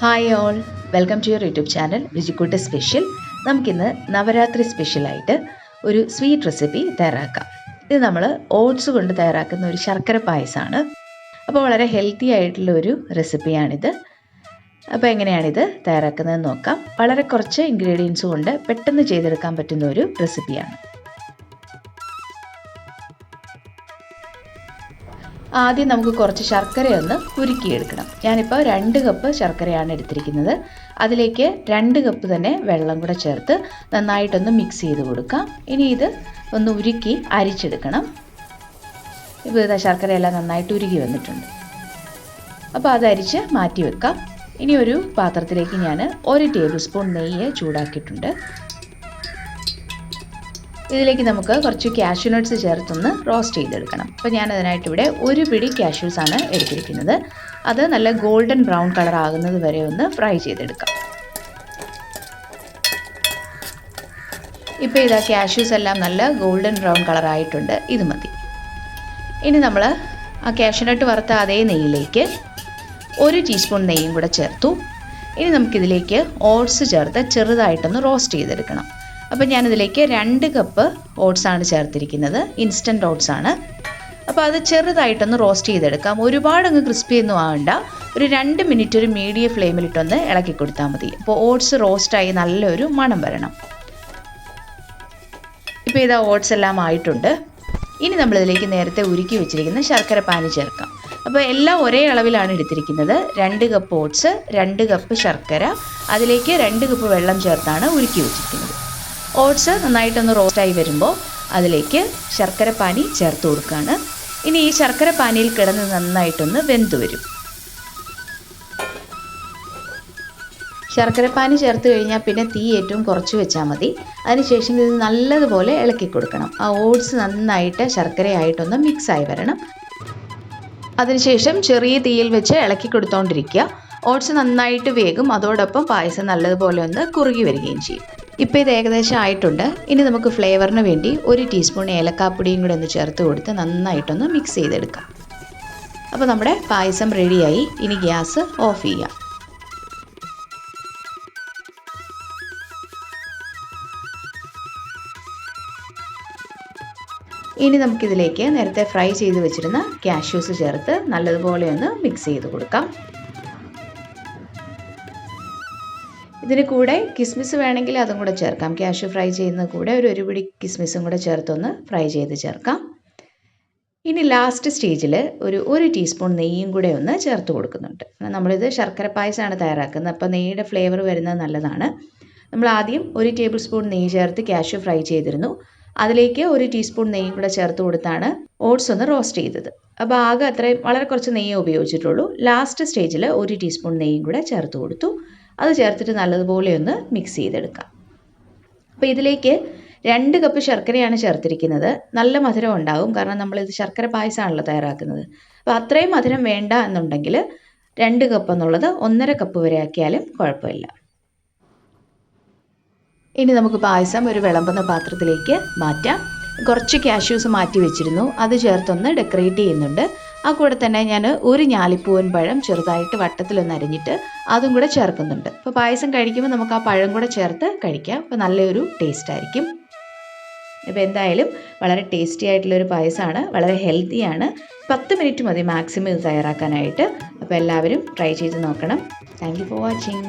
Hi all, welcome to your YouTube channel Ruchikoottu special. നമുക്കിന്ന് നവരാത്രി സ്പെഷ്യലായിട്ട് ഒരു സ്വീറ്റ് റെസിപ്പി തയ്യാറാക്കാം. ഇത് നമ്മൾ ഓട്സ് കൊണ്ട് തയ്യാറാക്കുന്ന ഒരു ശർക്കര പായസമാണ്. അപ്പോൾ വളരെ ഹെൽത്തി ആയിട്ടുള്ള ഒരു റെസിപ്പിയാണിത്. അപ്പോൾ എങ്ങനെയാണിത് തയ്യാറാക്കുന്നതെന്ന് നോക്കാം. വളരെ കുറച്ച് ഇൻഗ്രീഡിയൻസ് കൊണ്ട് പെട്ടെന്ന് ചെയ്തെടുക്കാൻ പറ്റുന്ന ഒരു റെസിപ്പിയാണ്. ആദ്യം നമുക്ക് കുറച്ച് ശർക്കരയൊന്ന് ഉരുക്കിയെടുക്കണം. ഞാനിപ്പോൾ 2 കപ്പ് ശർക്കരയാണ് എടുത്തിരിക്കുന്നത്. അതിലേക്ക് 2 കപ്പ് തന്നെ വെള്ളം കൂടെ ചേർത്ത് നന്നായിട്ടൊന്ന് മിക്സ് ചെയ്ത് കൊടുക്കാം. ഇനി ഇത് ഒന്ന് ഉരുക്കി അരിച്ചെടുക്കണം. ഇപ്പോൾ ഇത് ശർക്കരയെല്ലാം നന്നായിട്ട് ഉരുകി വന്നിട്ടുണ്ട്. അപ്പോൾ അത് അരിച്ച് മാറ്റി വെക്കാം. ഇനി ഒരു പാത്രത്തിലേക്ക് ഞാൻ 1 ടേബിൾ സ്പൂൺ നെയ്യ് ചൂടാക്കിയിട്ടുണ്ട്. ഇതിലേക്ക് നമുക്ക് കുറച്ച് കാഷ്യൂ നട്ട്സ് ചേർത്തൊന്ന് റോസ്റ്റ് ചെയ്തെടുക്കണം. അപ്പോൾ ഞാൻ അതിനായിട്ട് ഇവിടെ 1 പിടി കാഷ്യൂസ് ആണ് എടുത്തിരിക്കുന്നത്. അത് നല്ല ഗോൾഡൻ ബ്രൗൺ കളർ ആകുന്നത് വരെ ഒന്ന് ഫ്രൈ ചെയ്തെടുക്കാം. ഇപ്പോൾ ഇതാ കാഷ്യൂസ് എല്ലാം നല്ല ഗോൾഡൻ ബ്രൗൺ കളർ ആയിട്ടുണ്ട്. ഇത് മതി. ഇനി നമ്മൾ ആ കാഷ്യൂ നട്ട് വറുത്ത അതേ നെയ്യിലേക്ക് 1 ടീസ്പൂൺ നെയ്യും കൂടെ ചേർത്തു. ഇനി നമുക്കിതിലേക്ക് ഓട്സ് ചേർത്ത് ചെറുതായിട്ടൊന്ന് റോസ്റ്റ് ചെയ്തെടുക്കണം. അപ്പോൾ ഞാനിതിലേക്ക് 2 കപ്പ് ഓട്സാണ് ചേർത്തിരിക്കുന്നത്. ഇൻസ്റ്റൻറ്റ് ഓട്സ് ആണ്. അപ്പോൾ അത് ചെറുതായിട്ടൊന്ന് റോസ്റ്റ് ചെയ്തെടുക്കാം. ഒരുപാട് അങ്ങ് ക്രിസ്പി ഒന്നും ആകണ്ട. ഒരു 2 മിനിറ്റ് ഒരു മീഡിയം ഫ്ലെയിമിലിട്ടൊന്ന് ഇളക്കി കൊടുത്താൽ മതി. അപ്പോൾ ഓട്സ് റോസ്റ്റായി നല്ലൊരു മണം വരണം. ഇപ്പോൾ ഇതാ ഓട്സ് എല്ലാം ആയിട്ടുണ്ട്. ഇനി നമ്മളിതിലേക്ക് നേരത്തെ ഉരുക്കി വെച്ചിരിക്കുന്ന ശർക്കര പാനി ചേർക്കാം. അപ്പോൾ എല്ലാം ഒരേ അളവിലാണ് എടുത്തിരിക്കുന്നത്. 2 കപ്പ് ഓട്സ്, 2 കപ്പ് ശർക്കര, അതിലേക്ക് 2 കപ്പ് വെള്ളം ചേർത്താണ് ഉരുക്കി വെച്ചിരിക്കുന്നത്. ഓട്സ് നന്നായിട്ടൊന്ന് റോസ്റ്റായി വരുമ്പോൾ അതിലേക്ക് ശർക്കര പാനി ചേർത്ത് കൊടുക്കുകയാണ്. ഇനി ഈ ശർക്കര പാനിയിൽ കിടന്ന് നന്നായിട്ടൊന്ന് വെന്ത് വരും. ശർക്കര പാനി ചേർത്ത് കഴിഞ്ഞാൽ പിന്നെ തീ ഏറ്റവും കുറച്ച് വെച്ചാൽ മതി. അതിനുശേഷം ഇത് നല്ലതുപോലെ ഇളക്കി കൊടുക്കണം. ആ ഓട്സ് നന്നായിട്ട് ശർക്കരയായിട്ടൊന്ന് മിക്സായി വരണം. അതിനുശേഷം ചെറിയ തീയിൽ വെച്ച് ഇളക്കി കൊടുത്തുകൊണ്ടിരിക്കുക. ഓട്സ് നന്നായിട്ട് വേകും. അതോടൊപ്പം പായസം നല്ലതുപോലെ ഒന്ന് കുറുകി വരികയും ചെയ്യും. ഇപ്പോൾ ഇത് ഏകദേശം ആയിട്ടുണ്ട്. ഇനി നമുക്ക് ഫ്ലേവറിന് വേണ്ടി 1 ടീസ്പൂൺ ഏലക്കാപ്പൊടിയും കൂടെ ഒന്ന് ചേർത്ത് കൊടുത്ത് നന്നായിട്ടൊന്ന് മിക്സ് ചെയ്തെടുക്കാം. അപ്പോൾ നമ്മുടെ പായസം റെഡിയായി. ഇനി ഗ്യാസ് ഓഫ് ചെയ്യാം. ഇനി നമുക്കിതിലേക്ക് നേരത്തെ ഫ്രൈ ചെയ്ത് വെച്ചിരുന്ന കാഷ്യൂസ് ചേർത്ത് നല്ലതുപോലെ ഒന്ന് മിക്സ് ചെയ്ത് കൊടുക്കാം. ഇതിന് കൂടെ കിസ്മിസ് വേണമെങ്കിൽ അതും കൂടെ ചേർക്കാം. കാഷ്യൂ ഫ്രൈ ചെയ്യുന്ന കൂടെ ഒരു പിടി കിസ്മിസും കൂടെ ചേർത്തൊന്ന് ഫ്രൈ ചെയ്ത് ചേർക്കാം. ഇനി ലാസ്റ്റ് സ്റ്റേജിൽ ഒരു ടീസ്പൂൺ നെയ്യും കൂടെ ഒന്ന് ചേർത്ത് കൊടുക്കുന്നുണ്ട്. നമ്മളിത് ശർക്കര പായസമാണ് തയ്യാറാക്കുന്നത്. അപ്പോൾ നെയ്യുടെ ഫ്ലേവർ വരുന്നത് നല്ലതാണ്. നമ്മൾ ആദ്യം 1 ടേബിൾ സ്പൂൺ നെയ്യ് ചേർത്ത് കാഷ്യൂ ഫ്രൈ ചെയ്തിരുന്നു. അതിലേക്ക് 1 ടീസ്പൂൺ നെയ്യും കൂടെ ചേർത്ത് കൊടുത്താണ് ഓട്സ് ഒന്ന് റോസ്റ്റ് ചെയ്തത്. അപ്പോൾ ആകെ അത്രയും വളരെ കുറച്ച് നെയ്യേ ഉപയോഗിച്ചിട്ടുള്ളൂ. ലാസ്റ്റ് സ്റ്റേജിൽ 1 ടീസ്പൂൺ നെയ്യും കൂടെ ചേർത്ത് കൊടുത്തു. അത് ചേർത്തിട്ട് നല്ലതുപോലെ ഒന്ന് മിക്സ് ചെയ്തെടുക്കാം. അപ്പോൾ ഇതിലേക്ക് 2 കപ്പ് ശർക്കരയാണ് ചേർത്തിരിക്കുന്നത്. നല്ല മധുരം ഉണ്ടാകും. കാരണം നമ്മളിത് ശർക്കര പായസമാണല്ലോ തയ്യാറാക്കുന്നത്. അപ്പോൾ അത്രയും മധുരം വേണ്ട എന്നുണ്ടെങ്കിൽ 2 കപ്പ് എന്നുള്ളത് 1.5 കപ്പ് വരെ ആക്കിയാലും കുഴപ്പമില്ല. ഇനി നമുക്ക് പായസം ഒരു വിളമ്പുന്ന പാത്രത്തിലേക്ക് മാറ്റാം. കുറച്ച് കാഷ്യൂസ് മാറ്റി വെച്ചിരുന്നു. അത് ചേർത്തൊന്ന് ഡെക്കറേറ്റ് ചെയ്യുന്നുണ്ട്. ആ കൂടെ തന്നെ ഞാൻ 1 ഞാലിപ്പൂവൻ പഴം ചെറുതായിട്ട് വട്ടത്തിലൊന്ന് അരിഞ്ഞിട്ട് അതും കൂടെ ചേർക്കുന്നുണ്ട്. അപ്പോൾ പായസം കഴിക്കുമ്പോൾ നമുക്ക് ആ പഴം കൂടെ ചേർത്ത് കഴിക്കാം. അപ്പോൾ നല്ലൊരു ടേസ്റ്റ് ആയിരിക്കും. അപ്പോൾ എന്തായാലും വളരെ ടേസ്റ്റി ആയിട്ടുള്ളൊരു പായസമാണ്. വളരെ ഹെൽത്തിയാണ്. 10 മിനിറ്റ് മതി മാക്സിമം ഇത് തയ്യാറാക്കാനായിട്ട്. അപ്പോൾ എല്ലാവരും ട്രൈ ചെയ്ത് നോക്കണം. Thank you for watching.